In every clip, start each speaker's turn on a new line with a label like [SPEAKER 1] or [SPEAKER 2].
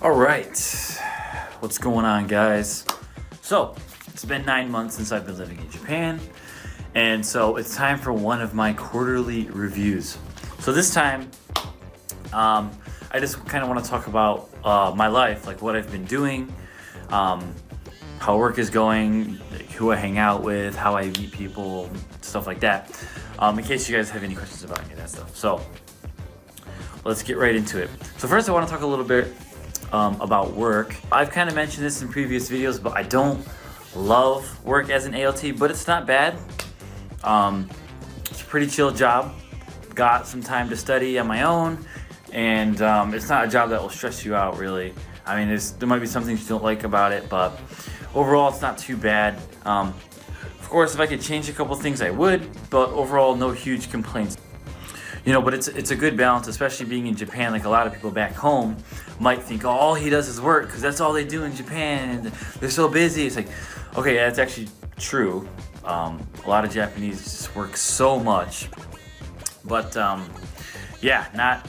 [SPEAKER 1] All right, what's going on, guys? So it's been 9 months since I've been living in Japan, and so it's time for one of my quarterly reviews. So this time, I just kind of want to talk about my life, like what I've been doing, how work is going, like who I hang out with, how I meet people, stuff like that. In case you guys have any questions about any of that stuff. So let's get right into it. So first I want to talk a little bit about work. I've kind of mentioned this in previous videos, but I don't love work as an ALT, but it's not bad. It's a pretty chill job. Got some time to study on my own, and it's not a job that will stress you out really. I mean, there might be some things you don't like about it, but overall it's not too bad. Of course, if I could change a couple things I would, but overall no huge complaints. You know, but it's a good balance, especially being in Japan. Like a lot of people back home might think, oh, all he does is work because that's all they do in Japan and they're so busy. It's like, okay, that's actually true. A lot of Japanese just work so much, but yeah,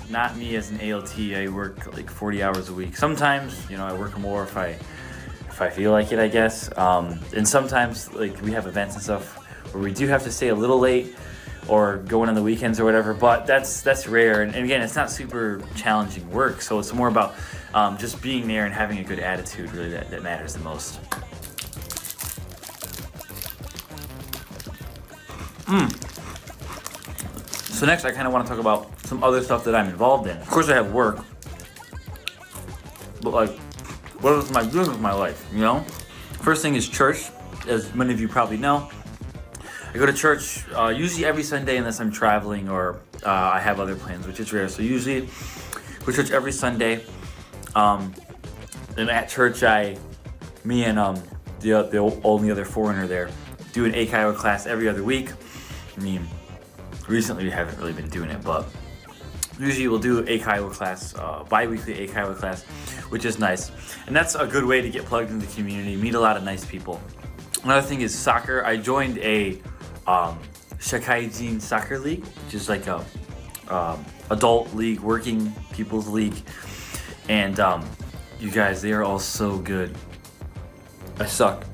[SPEAKER 1] not me as an ALT. I work like 40 hours a week. Sometimes, you know, I work more if I feel like it, I guess. And sometimes, like, we have events and stuff where we do have to stay a little late or go in on the weekends or whatever, but that's rare. And again, it's not super challenging work, so it's more about just being there and having a good attitude, really, that matters the most. So next, I kind of want to talk about some other stuff that I'm involved in. Of course, I have work, but like, what am I doing with my life, you know? First thing is church, as many of you probably know. I go to church usually every Sunday unless I'm traveling or I have other plans, which is rare. So usually go to church every Sunday. And at church, me and the only other foreigner there do an Eikaiwa class every other week. I mean, recently we haven't really been doing it, but usually we'll do Eikaiwa class, bi-weekly Eikaiwa class, which is nice. And that's a good way to get plugged into the community, meet a lot of nice people. Another thing is soccer. I joined a Shakaijin soccer league, which is like a adult league, working people's league. And you guys, they are all so good. I suck.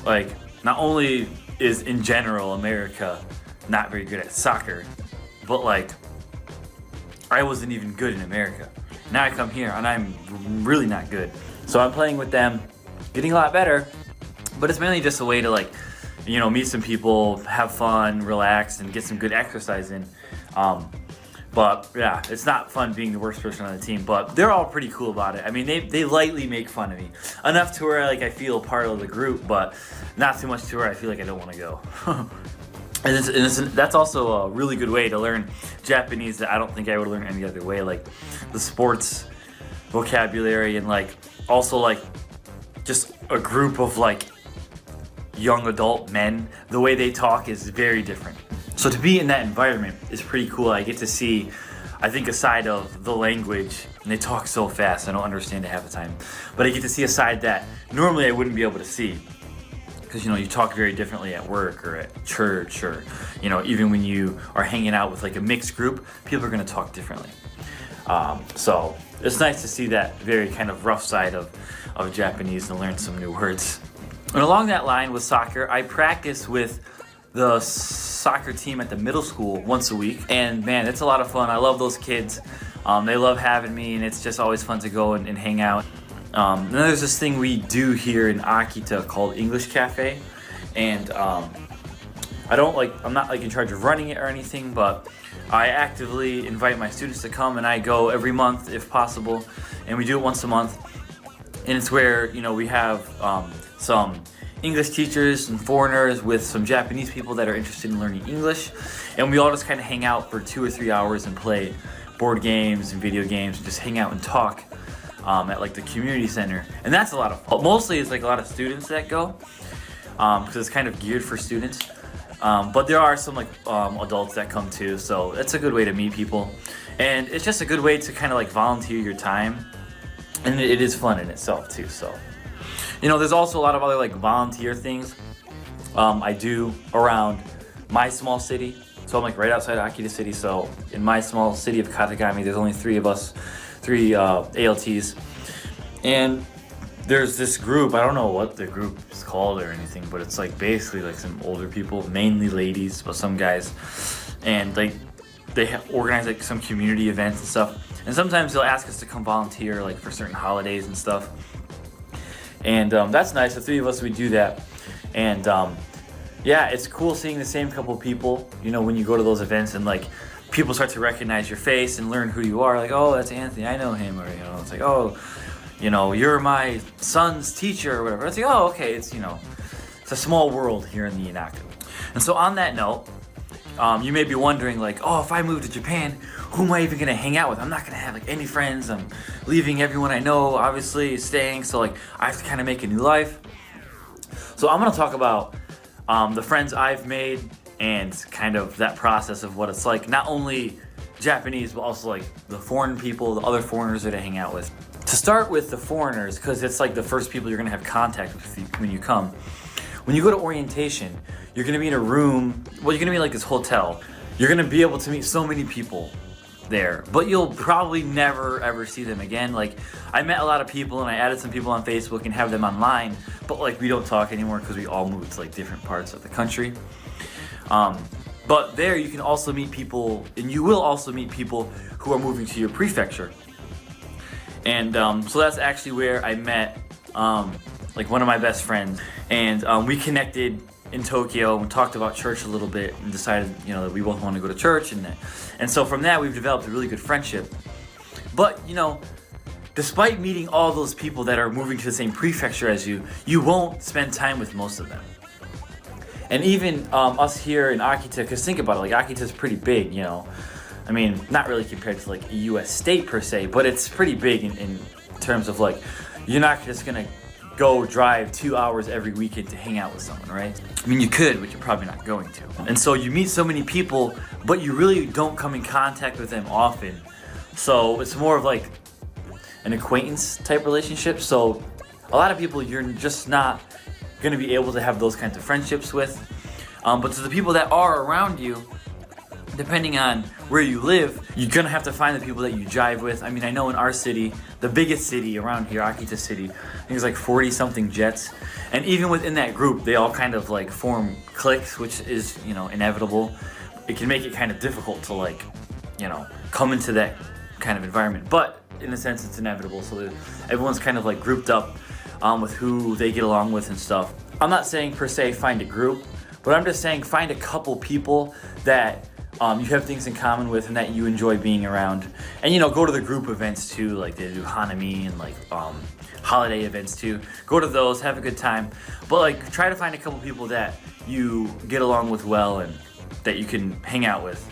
[SPEAKER 1] Like, not only is in general America not very good at soccer, but like, I wasn't even good in America. Now I come here and I'm really not good. So I'm playing with them, getting a lot better, but it's mainly just a way to, like, you know, meet some people, have fun, relax, and get some good exercise in. But yeah, it's not fun being the worst person on the team, but they're all pretty cool about it. I mean, they lightly make fun of me. Enough to where, like, I feel part of the group, but not too much to where I feel like I don't want to go. And that's also a really good way to learn Japanese that I don't think I would learn any other way. Like the sports vocabulary, and like also like just a group of like young adult men, the way they talk is very different. So to be in that environment is pretty cool. I get to see, I think, a side of the language, and they talk so fast I don't understand it half the time, but I get to see a side that normally I wouldn't be able to see, because, you know, you talk very differently at work or at church, or, you know, even when you are hanging out with like a mixed group, people are going to talk differently. So it's nice to see that very kind of rough side of Japanese and learn some new words. And along that line with soccer, I practice with the soccer team at the middle school once a week. And man, it's a lot of fun. I love those kids. They love having me, and it's just always fun to go and hang out. And then there's this thing we do here in Akita called English Cafe. And I'm not like in charge of running it or anything, but I actively invite my students to come, and I go every month if possible. And we do it once a month. And it's where, you know, we have some English teachers and foreigners with some Japanese people that are interested in learning English, and we all just kind of hang out for 2 or 3 hours and play board games and video games and just hang out and talk at like the community center. And that's a lot of fun. Mostly it's like a lot of students that go, because it's kind of geared for students, but there are some like adults that come too, so it's a good way to meet people, and it's just a good way to kind of like volunteer your time, and it is fun in itself too. So, you know, there's also a lot of other like volunteer things I do around my small city. So I'm like right outside of Akita City. So in my small city of Katagami, there's only 3 of us ALTs, and there's this group. I don't know what the group is called or anything, but it's like basically like some older people, mainly ladies, but some guys, and like they organize like some community events and stuff. And sometimes they'll ask us to come volunteer like for certain holidays and stuff. And that's nice. The three of us, we do that. And yeah, it's cool seeing the same couple people, you know, when you go to those events and like people start to recognize your face and learn who you are. Like, oh, that's Anthony, I know him. Or, you know, it's like, oh, you know, you're my son's teacher or whatever. It's like, oh, okay, it's, you know, it's a small world here in the Inaka. And so on that note, you may be wondering like, oh, if I move to Japan, who am I even gonna hang out with? I'm not gonna have like any friends. I'm leaving everyone I know, obviously staying. So like I have to kind of make a new life. So I'm gonna talk about the friends I've made and kind of that process of what it's like, not only Japanese, but also like the foreign people, the other foreigners that I hang out with. To start with the foreigners, because it's like the first people you're gonna have contact with when you come. When you go to orientation, you're gonna be in a room, well, you're gonna be in like this hotel. You're gonna be able to meet so many people there, but you'll probably never ever see them again. Like I met a lot of people and I added some people on Facebook and have them online, but like we don't talk anymore because we all moved to like different parts of the country. But there you can also meet people, and you will also meet people who are moving to your prefecture. And so that's actually where I met like one of my best friends, and we connected in Tokyo and talked about church a little bit and decided, you know, that we both want to go to church, and so from that we've developed a really good friendship. But you know, despite meeting all those people that are moving to the same prefecture as you, you won't spend time with most of them. And even us here in Akita, because think about it, like Akita's pretty big, you know. I mean, not really compared to like a US state per se, but it's pretty big in terms of like, you're not just gonna go drive 2 hours every weekend to hang out with someone, right? I mean, you could, but you're probably not going to. And so you meet so many people, but you really don't come in contact with them often. So it's more of like an acquaintance type relationship. So a lot of people you're just not gonna be able to have those kinds of friendships with. But to the people that are around you, depending on where you live, you're gonna have to find the people that you jive with. I mean, I know in our city, the biggest city around here, Akita City, I think it's like 40 something jets. And even within that group, they all kind of like form cliques, which is, you know, inevitable. It can make it kind of difficult to like, you know, come into that kind of environment. But in a sense, it's inevitable. So that everyone's kind of like grouped up with who they get along with and stuff. I'm not saying per se find a group, but I'm just saying find a couple people that you have things in common with and that you enjoy being around. And, you know, go to the group events too, like they do Hanami and like holiday events too. Go to those, have a good time. But like try to find a couple people that you get along with well and that you can hang out with.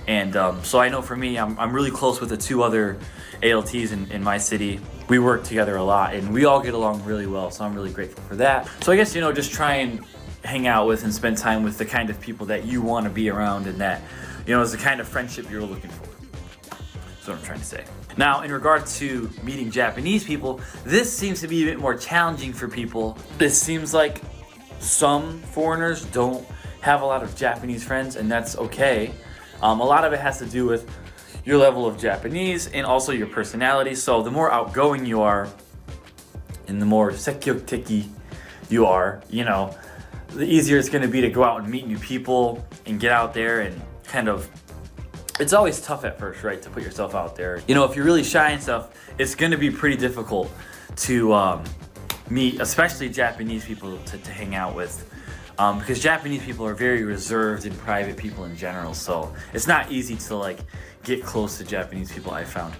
[SPEAKER 1] And so I know for me, I'm really close with the two other ALTs in my city. We work together a lot and we all get along really well, so I'm really grateful for that. So I guess, you know, just try and hang out with and spend time with the kind of people that you want to be around and that, you know, is the kind of friendship you're looking for. That's what I'm trying to say. Now, in regard to meeting Japanese people, this seems to be a bit more challenging for people. It seems like some foreigners don't have a lot of Japanese friends, and that's okay. A lot of it has to do with your level of Japanese and also your personality. So the more outgoing you are and the more sekkyoku you are, you know, the easier it's going to be to go out and meet new people and get out there and kind of, it's always tough at first, right, to put yourself out there. You know, if you're really shy and stuff, it's going to be pretty difficult to meet, especially Japanese people to hang out with. Because Japanese people are very reserved and private people in general, so it's not easy to like get close to Japanese people, I found.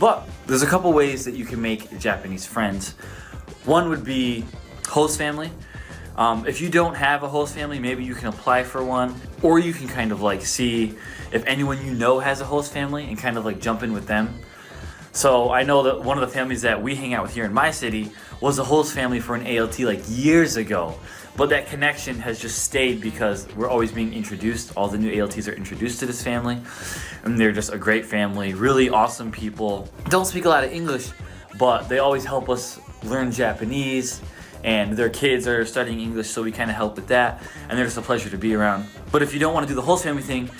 [SPEAKER 1] But there's a couple ways that you can make Japanese friends. One would be host family. If you don't have a host family, maybe you can apply for one, or you can kind of like see if anyone you know has a host family and kind of like jump in with them. So I know that one of the families that we hang out with here in my city was a host family for an ALT like years ago. But that connection has just stayed because we're always being introduced. All the new ALTs are introduced to this family. And they're just a great family, really awesome people. Don't speak a lot of English, but they always help us learn Japanese. And their kids are studying English, so we kind of help with that. And they're just a pleasure to be around. But if you don't want to do the host family thing,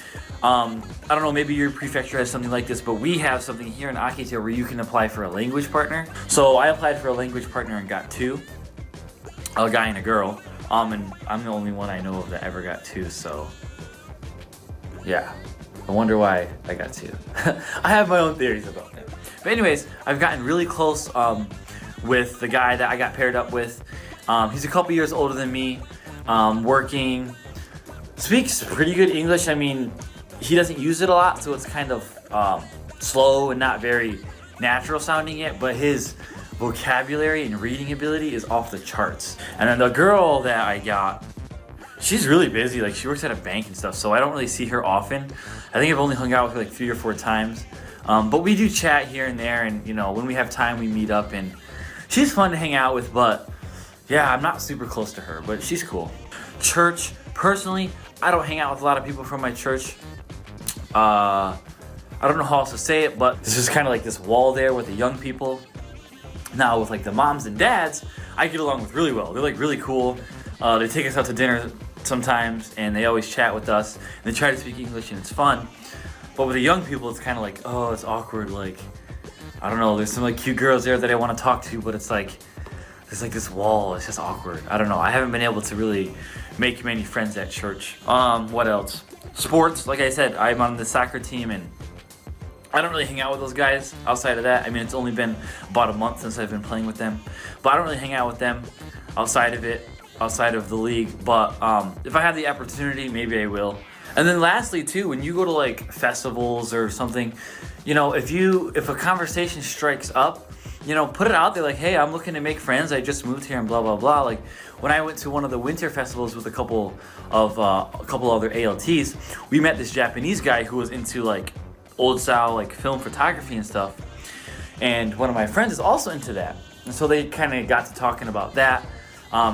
[SPEAKER 1] I don't know, maybe your prefecture has something like this, but we have something here in Akita where you can apply for a language partner. So I applied for a language partner and got 2, a guy and a girl. And I'm the only one I know of that ever got 2, so yeah. I wonder why I got 2. I have my own theories about that. But anyways, I've gotten really close with the guy that I got paired up with. He's a couple years older than me, working, speaks pretty good English. I mean, he doesn't use it a lot, so it's kind of slow and not very natural sounding yet, but his vocabulary and reading ability is off the charts. And then the girl that I got, she's really busy. Like, she works at a bank and stuff, so I don't really see her often. I think I've only hung out with her like 3 or 4 times. But we do chat here and there, and you know, when we have time we meet up, and she's fun to hang out with. But yeah, I'm not super close to her, but she's cool. Church, personally, I don't hang out with a lot of people from my church. I don't know how else to say it, but there's just kind of like this wall there with the young people. Now with like the moms and dads, I get along with really well. They're like really cool. They take us out to dinner sometimes, and they always chat with us, and they try to speak English, and it's fun. But with the young people, it's kind of like, oh, it's awkward. Like, I don't know, there's some like cute girls there that I want to talk to, but it's like, there's like this wall. It's just awkward. I don't know. I haven't been able to really make many friends at church. What else? Sports, like I said, I'm on the soccer team, and I don't really hang out with those guys outside of that. I mean, it's only been about a month since I've been playing with them, but I don't really hang out with them outside of it, outside of the league. But if I have the opportunity, maybe I will. And then lastly too, when you go to like festivals or something, you know, if a conversation strikes up, you know, put it out there like, hey, I'm looking to make friends. I just moved here and blah, blah, blah. Like when I went to one of the winter festivals with a couple other ALTs, we met this Japanese guy who was into like old style like film photography and stuff, and one of my friends is also into that, and so they kind of got to talking about that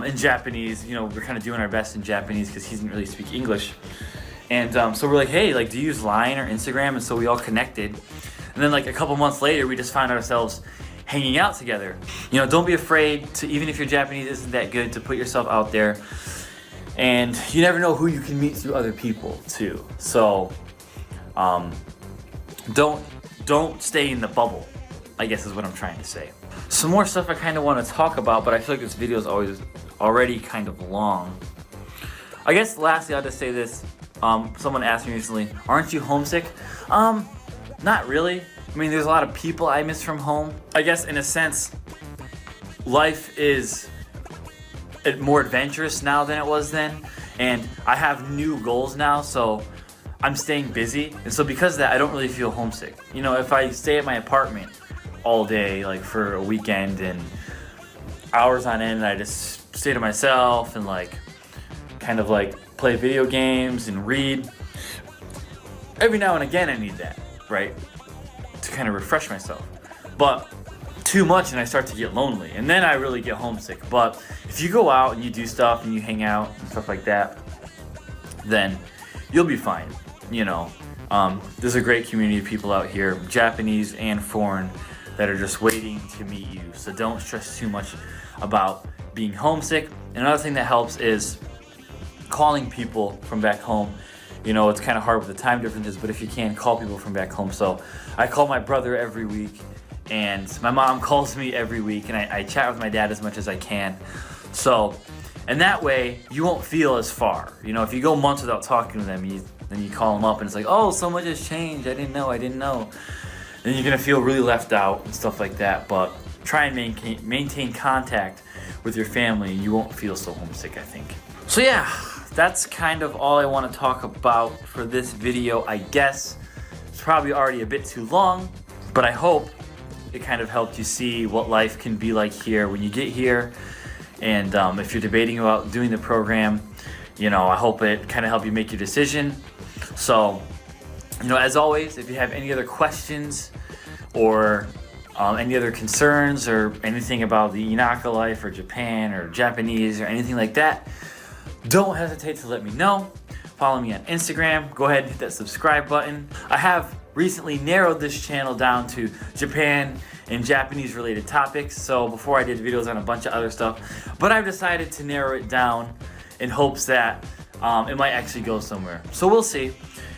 [SPEAKER 1] in Japanese. You know, we're kind of doing our best in Japanese because he didn't really speak English, and so we're like, hey, like, do you use Line or Instagram? And so we all connected, and then like a couple months later we just found ourselves hanging out together. You know, don't be afraid to, even if your Japanese isn't that good, to put yourself out there, and you never know who you can meet through other people too. So don't stay in the bubble, I guess is what I'm trying to say. Some more stuff I kind of want to talk about, but I feel like this video is already kind of long. I guess lastly, I'll just say this. Someone asked me recently, aren't you homesick? Not really. I mean, there's a lot of people I miss from home. I guess in a sense, life is more adventurous now than it was then, and I have new goals now, so I'm staying busy, and so because of that, I don't really feel homesick. You know, if I stay at my apartment all day, like for a weekend and hours on end, I just stay to myself and like kind of like play video games and read. Every now and again, I need that, right? To kind of refresh myself. But too much and I start to get lonely, and then I really get homesick. But if you go out and you do stuff and you hang out and stuff like that, then you'll be fine. You know, there's a great community of people out here, Japanese and foreign, that are just waiting to meet you. So don't stress too much about being homesick. And another thing that helps is calling people from back home. You know, it's kind of hard with the time differences, but if you can, call people from back home. So I call my brother every week, and my mom calls me every week, and I chat with my dad as much as I can. So, and that way you won't feel as far. You know, if you go months without talking to them, then you call them up and it's like, oh, so much has changed. I didn't know. Then you're gonna feel really left out and stuff like that. But try and maintain contact with your family, and you won't feel so homesick, I think. So yeah, that's kind of all I want to talk about for this video, I guess. It's probably already a bit too long, but I hope it kind of helped you see what life can be like here when you get here. And if you're debating about doing the program, you know, I hope it kind of helped you make your decision. So, you know, as always, if you have any other questions or any other concerns or anything about the Inaka life or Japan or Japanese or anything like that, don't hesitate to let me know. Follow me on Instagram. Go ahead and hit that subscribe button. I have recently narrowed this channel down to Japan and Japanese related topics. So before I did videos on a bunch of other stuff, but I've decided to narrow it down in hopes that it might actually go somewhere. So we'll see.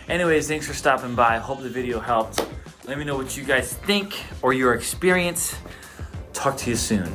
[SPEAKER 1] Anyways, thanks for stopping by. Hope the video helped. Let me know what you guys think or your experience. Talk to you soon.